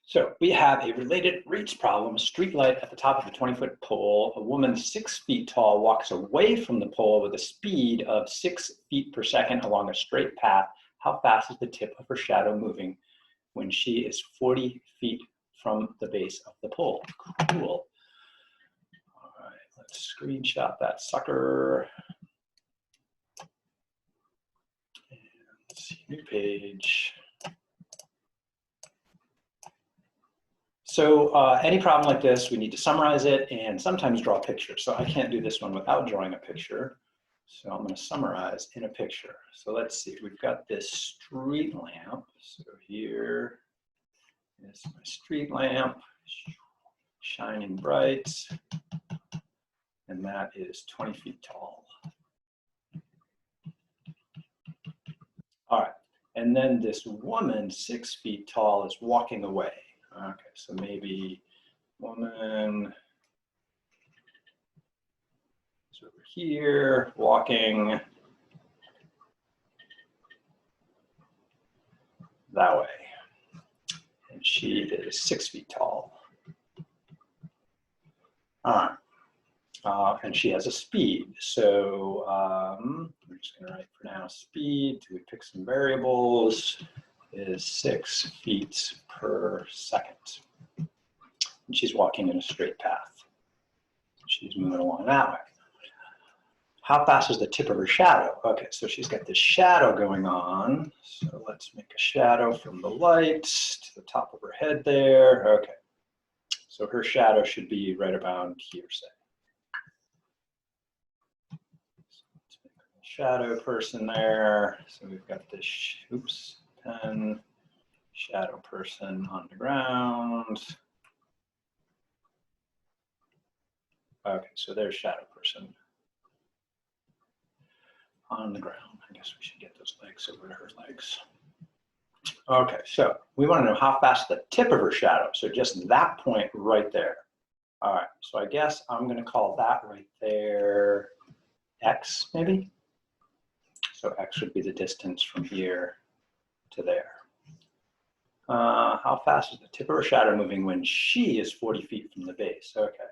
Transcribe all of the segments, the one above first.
So we have a related rates problem, a street light at the top of a 20-foot pole. A woman 6 feet tall walks away from the pole with a speed of 6 feet per second along a straight path. How fast is the tip of her shadow moving when she is 40 feet from the base of the pole? Cool. All right, let's screenshot that sucker. And let's see, new page. So any problem like this, we need to summarize it and sometimes draw a picture. So I can't do this one without drawing a picture. So I'm going to summarize in a picture. So let's see, we've got this street lamp. So here is my street lamp, shining bright, and that is 20 feet tall. All right, and then this woman 6 feet tall is walking away. Okay, so maybe woman is over here walking that way, and she is 6 feet tall. All right, and she has a speed. So I'm just going to write for now speed. We pick some variables. Is 6 feet per second. And she's walking in a straight path. She's moving along that way. How fast is the tip of her shadow? Okay, so she's got this shadow going on. So let's make a shadow from the light to the top of her head there. Okay, so her shadow should be right about here, say. So let's make a shadow person there. So we've got this, oops. And shadow person on the ground. Okay, so there's shadow person on the ground. I guess we should get those legs over to her legs. Okay, so we want to know how fast the tip of her shadow. So just that point right there. All right, so I guess I'm going to call that right there X, maybe. So X would be the distance from here to there. How fast is the tip of her shadow moving when she is 40 feet from the base? Okay,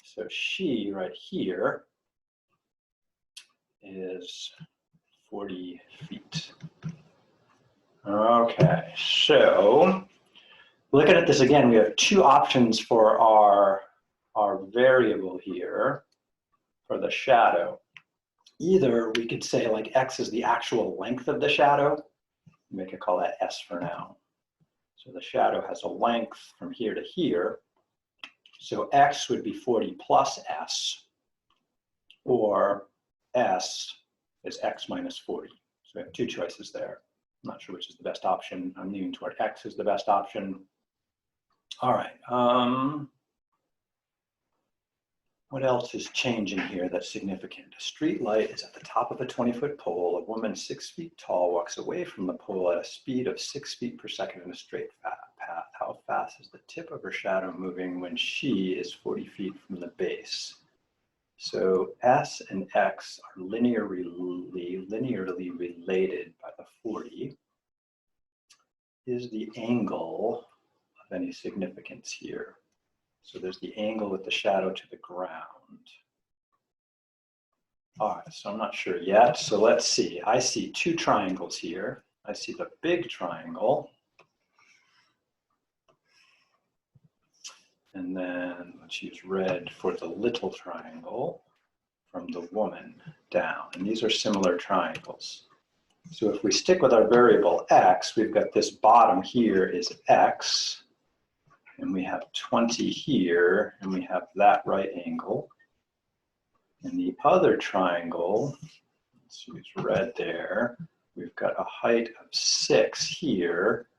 so she right here is 40 feet. Okay, so looking at this again, we have two options for our variable here for the shadow. Either we could say like X is the actual length of the shadow. We could call that S for now. So the shadow has a length from here to here. So X would be 40 plus S, or S is X minus 40. So we have two choices there. I'm not sure which is the best option. I'm leaning toward X is the best option. All right. What else is changing here that's significant? A street light is at the top of a 20-foot pole. A woman 6 feet tall walks away from the pole at a speed of 6 feet per second in a straight path. How fast is the tip of her shadow moving when she is 40 feet from the base? So S and X are linearly related by the 40. Is the angle of any significance here? So there's the angle with the shadow to the ground. All right, so I'm not sure yet. So let's see. I see two triangles here. I see the big triangle. And then let's use red for the little triangle from the woman down. And these are similar triangles. So if we stick with our variable X, we've got this bottom here is X. And we have 20 here, and we have that right angle. And the other triangle, let's use red there, we've got a height of 6 here.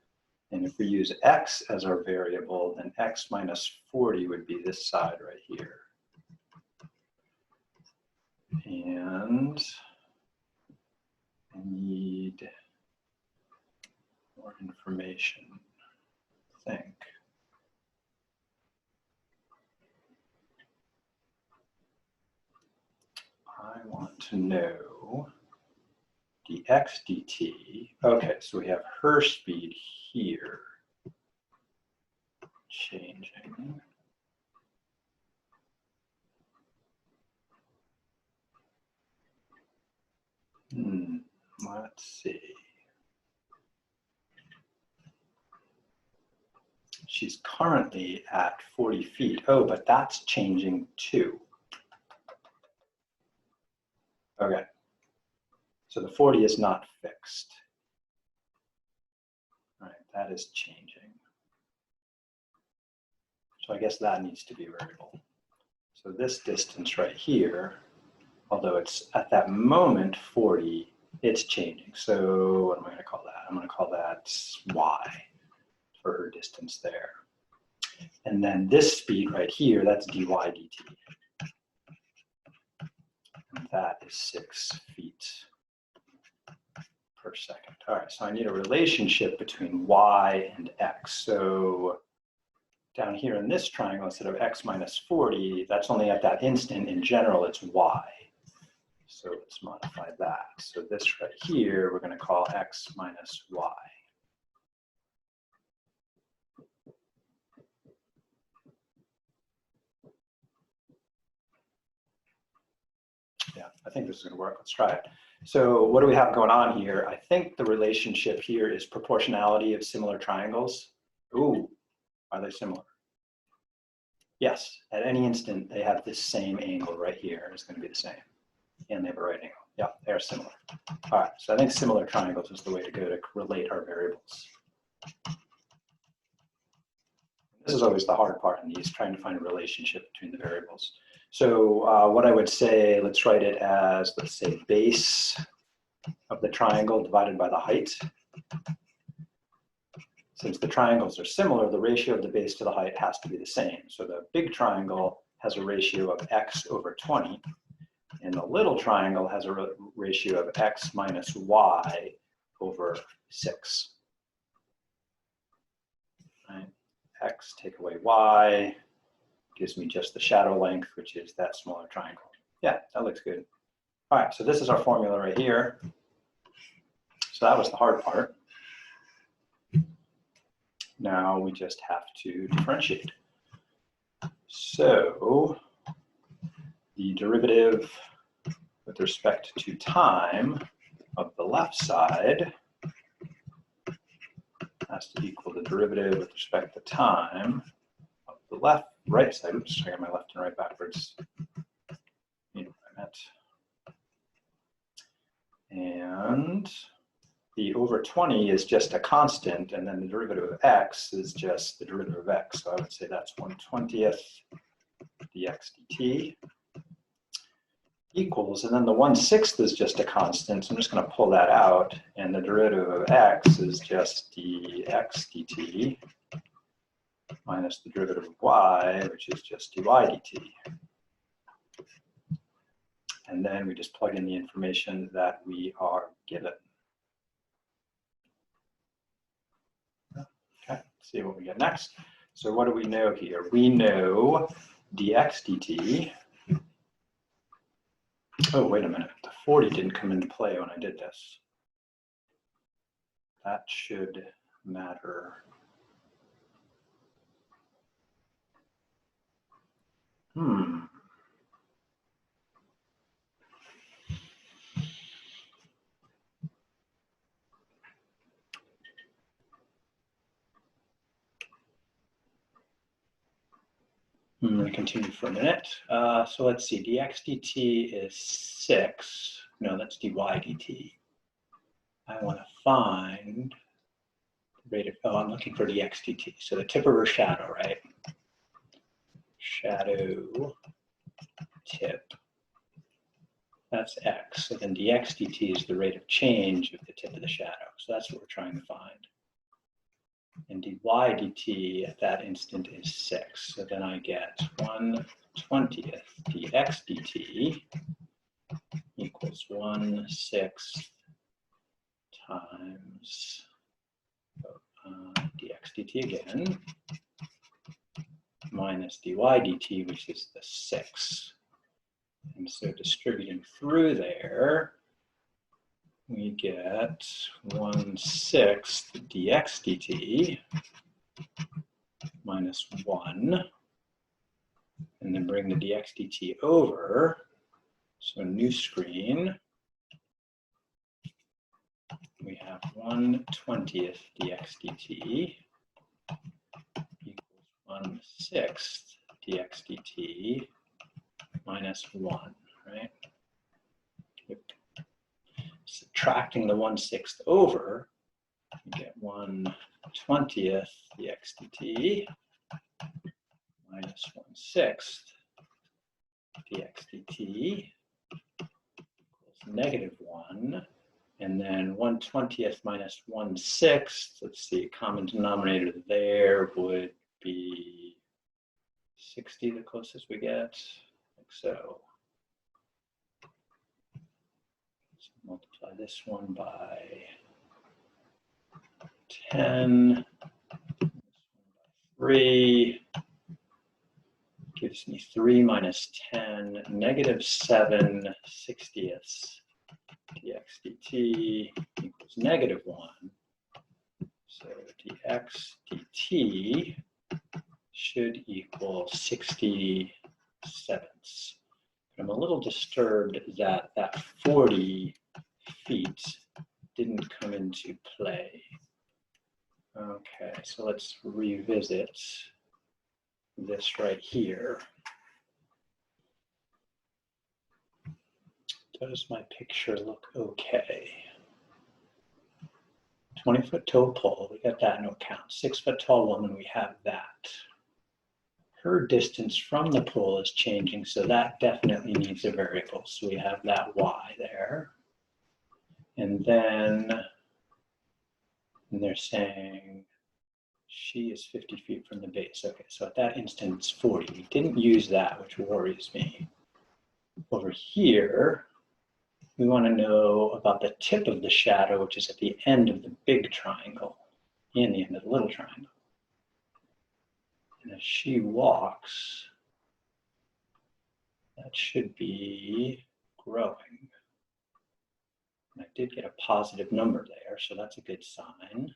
And if we use X as our variable, then X minus 40 would be this side right here. And I need more information, I think. I want to know the X dt. Okay, so we have her speed here. changing. Let's see. She's currently at 40 feet. Oh, but that's changing too. Okay. So the 40 is not fixed. All right, that is changing. So I guess that needs to be variable. So this distance right here, although it's at that moment 40, it's changing. So what am I going to call that? I'm going to call that y for her distance there. And then this speed right here, that's dy dt. And that is 6 feet per second. All right, so I need a relationship between y and x. So down here in this triangle, instead of x minus 40, that's only at that instant. In general, it's y. So let's modify that. So this right here, we're going to call x minus y. Yeah, I think this is going to work. Let's try it. So what do we have going on here? I think the relationship here is proportionality of similar triangles. Ooh, are they similar? Yes, at any instant, they have this same angle right here. It's going to be the same. And they have a right angle. Yeah, they're similar. All right, so I think similar triangles is the way to go to relate our variables. This is always the hard part in these, trying to find a relationship between the variables. So what I would say, let's write it as, let's say, base of the triangle divided by the height. Since the triangles are similar, the ratio of the base to the height has to be the same. So the big triangle has a ratio of x over 20, and the little triangle has a ratio of x minus y over 6. Right? X take away y gives me just the shadow length, which is that smaller triangle. Yeah, that looks good. All right, so this is our formula right here. So that was the hard part. Now we just have to differentiate. So the derivative with respect to time of the left side has to equal the derivative with respect to time of the right side. Oops, I got my left and right backwards. You know what I meant. And the over 20 is just a constant, and then the derivative of x is just the derivative of x. So I would say that's 1/20th dx dt equals, and then the 1/6 is just a constant, so I'm just going to pull that out, and the derivative of x is just dx dt minus the derivative of y, which is just dy dt. And then we just plug in the information that we are given. Okay, see what we get next. So what do we know here? We know dx dt. Oh, wait a minute. The 40 didn't come into play when I did this. That should matter. I'm going to continue for a minute. So let's see, dx dt is 6. No, that's dy dt. I want to find the rate of, oh, I'm looking for dx dt. So the tip of her shadow, right? Shadow tip. That's x. So then dx dt is the rate of change of the tip of the shadow. So that's what we're trying to find. And dy dt at that instant is 6. So then I get 1/20th dx dt equals 1/6 times dx dt again, minus dy dt, which is the 6. And so distributing through there, we get 1/6 dx dt minus 1, and then bring the dx dt over. So a new screen, we have 1/20th dx dt equals 1/6 dx dt minus 1, right? Yep. Subtracting the 1/6 over, you get 1/20th dx dt minus 1/6 dx dt equals -1. And then 1/20th minus 1/6, let's see, common denominator there would be 60, the closest we get, like so. So multiply this one by 10, this one by 3, gives me 3 minus 10, -7/60ths. dx dt equals -1. So dx dt should equal 67ths. I'm a little disturbed that that 40 feet didn't come into play. Okay, so let's revisit this right here. Does my picture look okay? 20-foot tall pole, we got that no account. 6-foot tall woman, we have that. Her distance from the pole is changing, so that definitely needs a variable. So we have that y there. And then they're saying she is 50 feet from the base. Okay, so at that instance, 40. We didn't use that, which worries me. Over here, we want to know about the tip of the shadow, which is at the end of the big triangle and the end of the little triangle. And as she walks, that should be growing. And I did get a positive number there, so that's a good sign.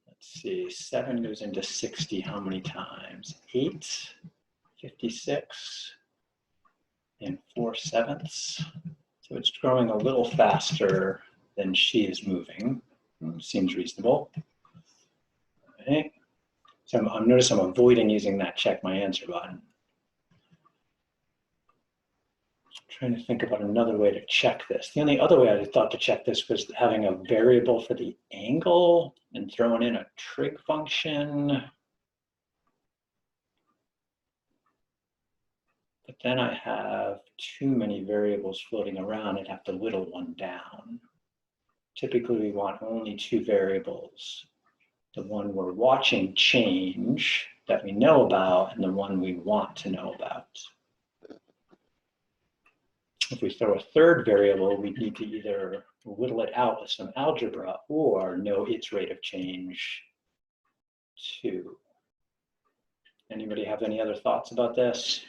Let's see, 7 goes into 60 how many times? 8, 56. And 4/7. So it's growing a little faster than she is moving. Seems reasonable. All right. So notice I'm avoiding using that check my answer button. I'm trying to think about another way to check this. The only other way I thought to check this was having a variable for the angle and throwing in a trig function. But then I have too many variables floating around and have to whittle one down. Typically, we want only 2 variables. The one we're watching change that we know about and the one we want to know about. If we throw a third variable, we need to either whittle it out with some algebra or know its rate of change too. Anybody have any other thoughts about this?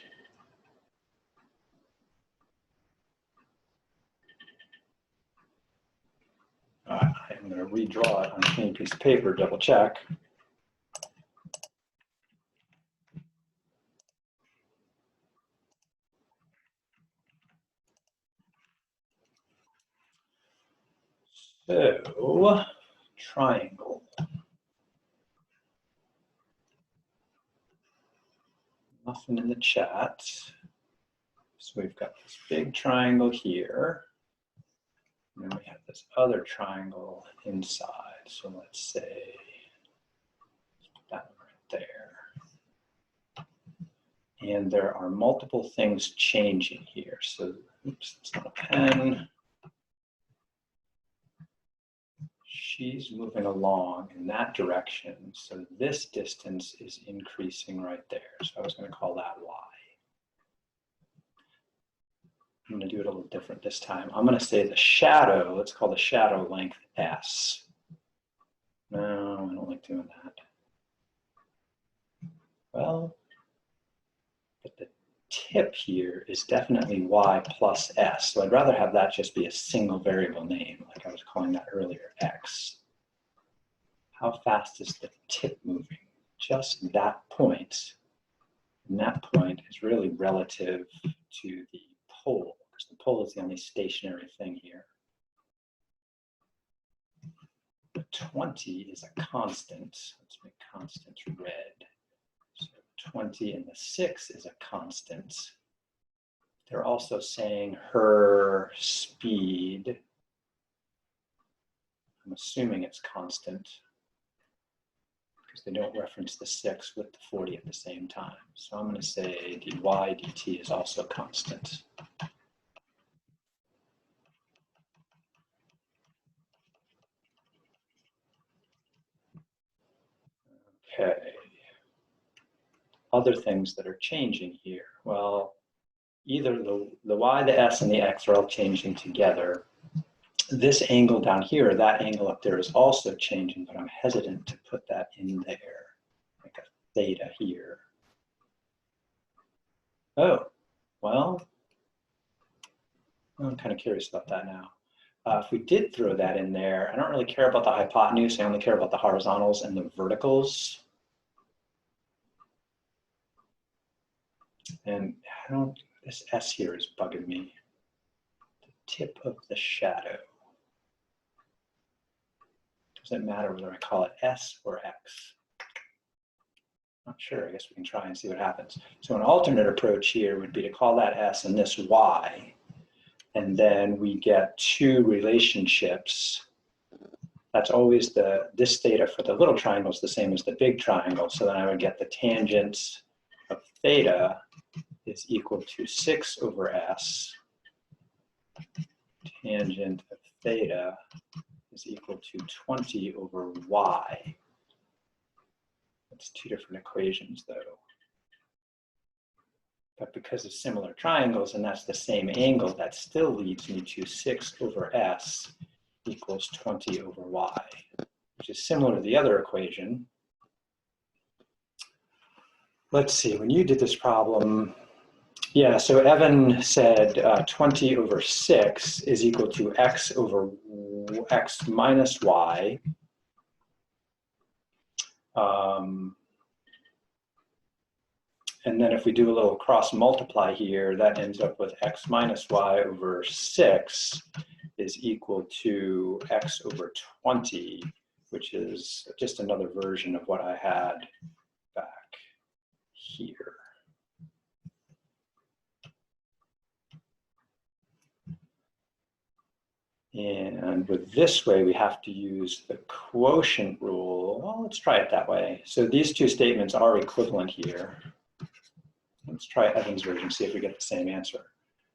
I'm going to redraw it on a clean piece of paper, double check. So, triangle. Nothing in the chat. So we've got this big triangle here. And then we have this other triangle inside. So let's say that one right there. And there are multiple things changing here. So, oops, it's not a pen. She's moving along in that direction. So this distance is increasing right there. So I was going to call that Y. I'm going to do it a little different this time. I'm going to say the shadow, let's call the shadow length S. No, I don't like doing that. Well, but the tip here is definitely Y plus S. So I'd rather have that just be a single variable name, like I was calling that earlier, X. How fast is the tip moving? just that point. And that point is really relative to the pole, because the pole is the only stationary thing here. The 20 is a constant. Let's make constant red. So 20 and the 6 is a constant. They're also saying her speed. I'm assuming it's constant because they don't reference the 6 with the 40 at the same time. So I'm going to say dy dt is also constant. Okay. Other things that are changing here. Well, either the y, the s, and the x are all changing together. This angle down here, or that angle up there is also changing, but I'm hesitant to put that in there, like a theta here. Oh, well, I'm kind of curious about that now. If we did throw that in there, I don't really care about the hypotenuse, I only care about the horizontals and the verticals. And this S here is bugging me. The tip of the shadow. Does it matter whether I call it S or X? Not sure, I guess we can try and see what happens. So an alternate approach here would be to call that S and this Y. And then we get two relationships. That's always this theta for the little triangle is the same as the big triangle. So then I would get the tangent of theta is equal to 6 over S. Tangent of theta is equal to 20 over Y. That's two different equations though. But because of similar triangles and that's the same angle, that still leads me to 6 over S equals 20 over Y, which is similar to the other equation. Let's see, when you did this problem, yeah, so Evan said 20 over 6 is equal to X over X minus Y. And then if we do a little cross multiply here, that ends up with X minus Y over 6 is equal to X over 20, which is just another version of what I had back here. And with this way, we have to use the quotient rule. Well, let's try it that way. So these two statements are equivalent here. Let's try Evan's version, see if we get the same answer.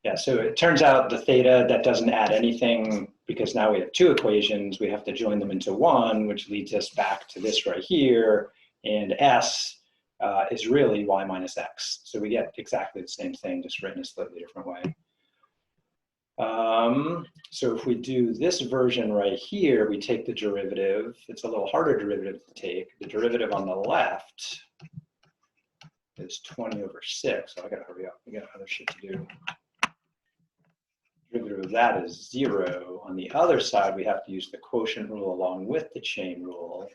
Yeah, so it turns out the theta, that doesn't add anything because now we have two equations. We have to join them into one, which leads us back to this right here. And S is really Y minus X. So we get exactly the same thing, just written a slightly different way. So if we do this version right here, we take the derivative. It's a little harder derivative to take. The derivative on the left is 20 over 6. So I gotta hurry up. We got other shit to do. Derivative of that is 0. On the other side, we have to use the quotient rule along with the chain rule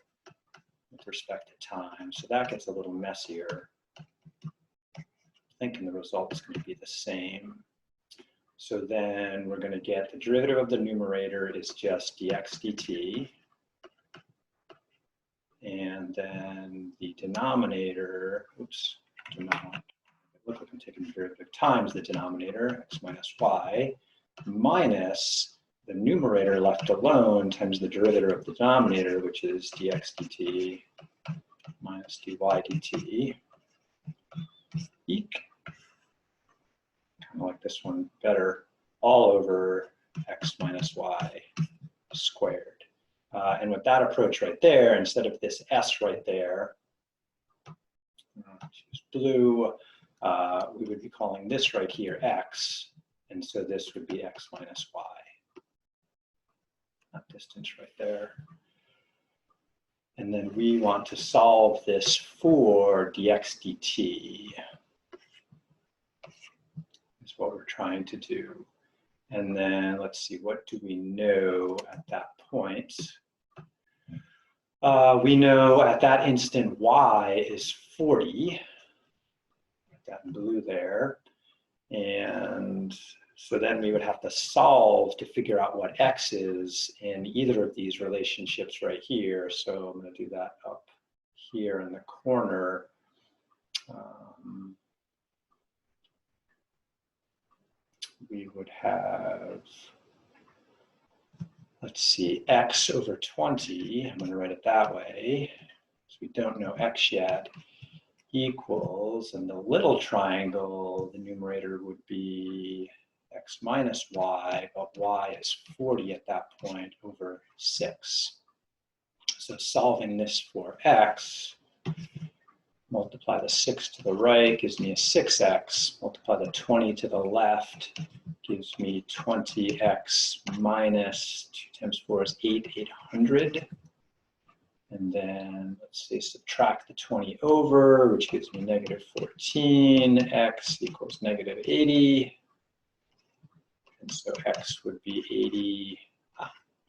with respect to time. So that gets a little messier. I'm thinking the result is going to be the same. So then we're going to get the derivative of the numerator is just dx dt. And then the denominator, oops, it looks like I'm taking the derivative times the denominator, x minus y, minus the numerator left alone times the derivative of the denominator, which is dx dt minus dy dt. Eek. Kind of like this one better, all over x minus y squared. And with that approach right there, instead of this s right there, choose blue, we would be calling this right here x, and so this would be x minus y. That distance right there. And then we want to solve this for dx dt. Is what we're trying to do. And then let's see, what do we know at that point? We know at that instant y is 40. That in blue there. And so then we would have to solve to figure out what x is in either of these relationships right here. So I'm going to do that up here in the corner. We would have, let's see, x over 20. I'm going to write it that way, because we don't know x yet, equals, and the little triangle, the numerator would be x minus y, but y is 40 at that point over 6. So solving this for x, multiply the 6 to the right gives me a 6x, multiply the 20 to the left gives me 20x minus 2 times 4 is 800. And then let's say subtract the 20 over, which gives me negative 14, x equals negative 80. And so x would be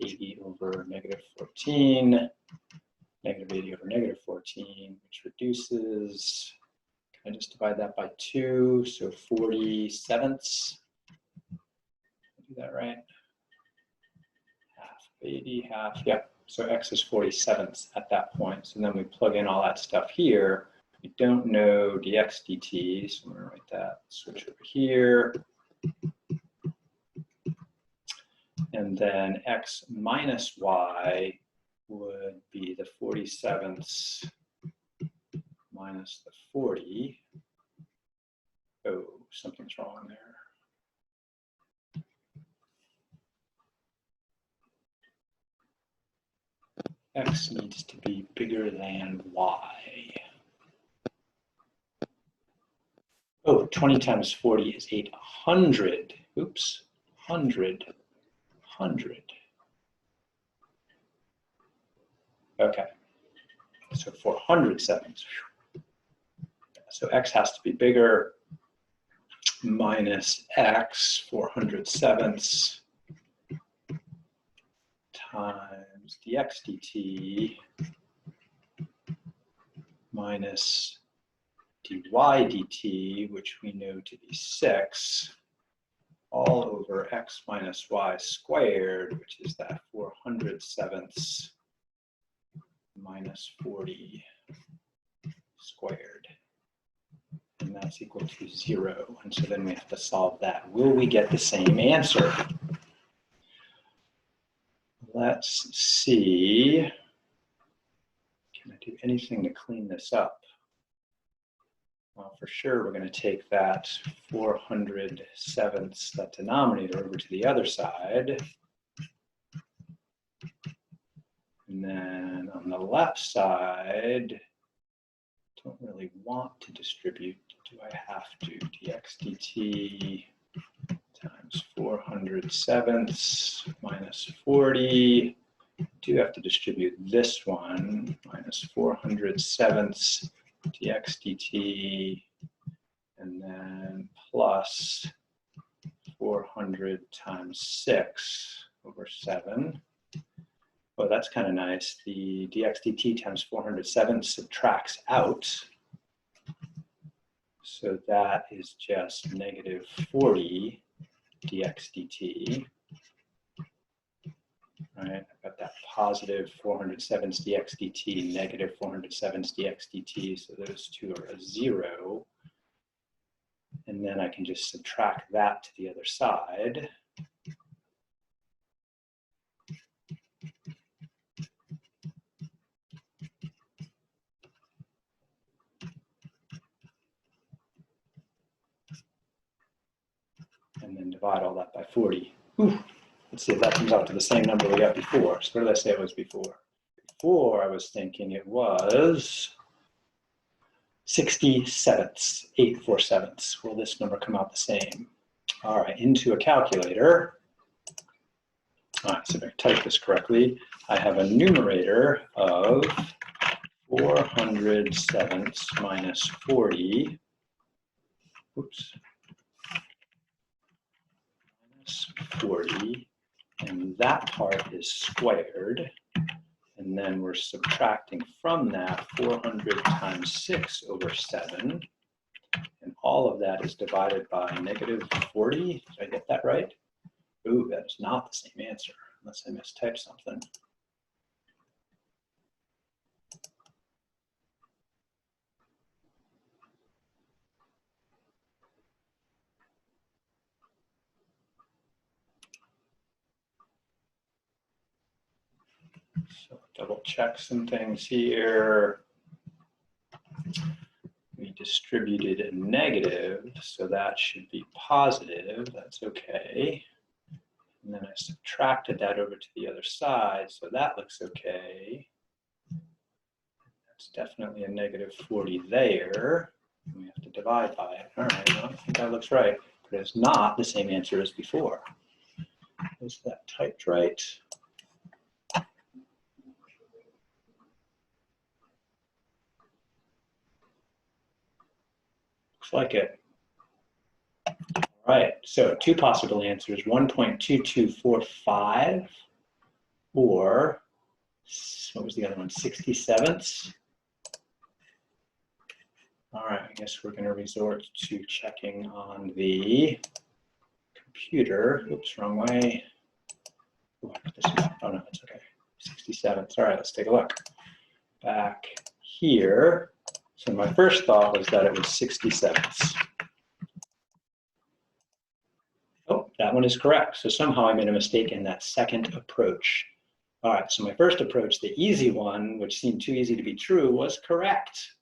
80 over negative 14, negative 80 over negative 14, which reduces, can I just divide that by 2? So 40/7. Do that right? Half of 80, half, yeah. So x is 40/7 at that point. So then we plug in all that stuff here. We don't know dx dt, so I'm going to write that, switch over here. And then x minus y would be the 40/7 minus the 40. Oh, something's wrong there. X needs to be bigger than y. Oh, 20 times 40 is 800. Oops, 100. Okay, so 400/7. So x has to be bigger, minus x, 400/7 times dx dt minus dy dt, which we know to be 6, all over x minus y squared, which is that 400/7 minus 40 squared. And that's equal to 0. And so then we have to solve that. Will we get the same answer? Let's see. Can I do anything to clean this up? Well, for sure, we're going to take that 400/7, that denominator, over to the other side. And then on the left side, don't really want to distribute. Do I have to? Dx dt times 400/7 minus 40. Do have to distribute this one, minus 400/7 dx dt, and then plus 400 times 6 over 7. Well, that's kind of nice. The dx dt times 400/7 subtracts out. So that is just negative 40 dx dt. Right, I've got that positive 400/7 dx dt, negative 400/7 dx dt, so those two are a 0. And then I can just subtract that to the other side. And then divide all that by 40. Whew. Let's see if that comes out to the same number we got before. So what did I say it was before? Before I was thinking it was 60/7, 8/4. Will this number come out the same? All right, into a calculator. All right, so if I type this correctly, I have a numerator of 400/7 minus 40. Oops. Minus 40. And that part is squared. And then we're subtracting from that 400 times 6 over 7. And all of that is divided by -40. Did I get that right? Ooh, that is not the same answer, unless I mistyped something. So double check some things here. We distributed a negative, so that should be positive. That's okay. And then I subtracted that over to the other side, so that looks okay. That's definitely a -40 there. And we have to divide by it. All right, well, I think that looks right, but it's not the same answer as before. Is that typed right? Looks like it. All right, so two possible answers, 1.2245 or, what was the other one, 67ths? All right, I guess we're gonna resort to checking on the computer. Oops, wrong way. Oh, no, it's okay, 67ths. All right, let's take a look. Back here, so my first thought was that it was 67ths. Oh, that one is correct. So somehow I made a mistake in that second approach. All right, so my first approach, the easy one, which seemed too easy to be true, was correct.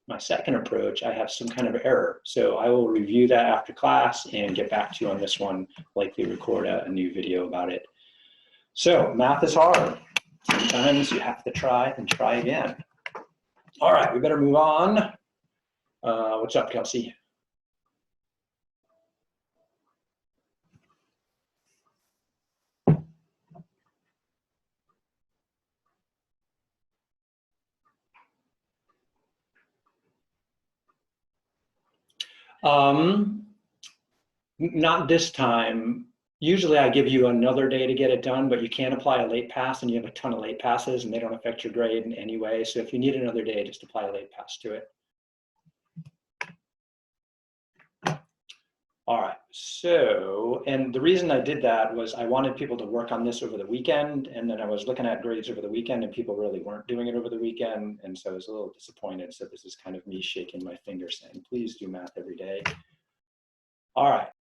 My second approach, I have some kind of error. So I will review that after class and get back to you on this one, likely record a new video about it. So math is hard. Sometimes you have to try and try again. All right, we better move on. What's up, Kelsey? Not this time. Usually I give you another day to get it done, but you can't apply a late pass and you have a ton of late passes and they don't affect your grade in any way. So if you need another day, just apply a late pass to it. All right, so, and the reason I did that was I wanted people to work on this over the weekend, and then I was looking at grades over the weekend and people really weren't doing it over the weekend, and so I was a little disappointed. So this is kind of me shaking my finger saying, please do math every day. All right.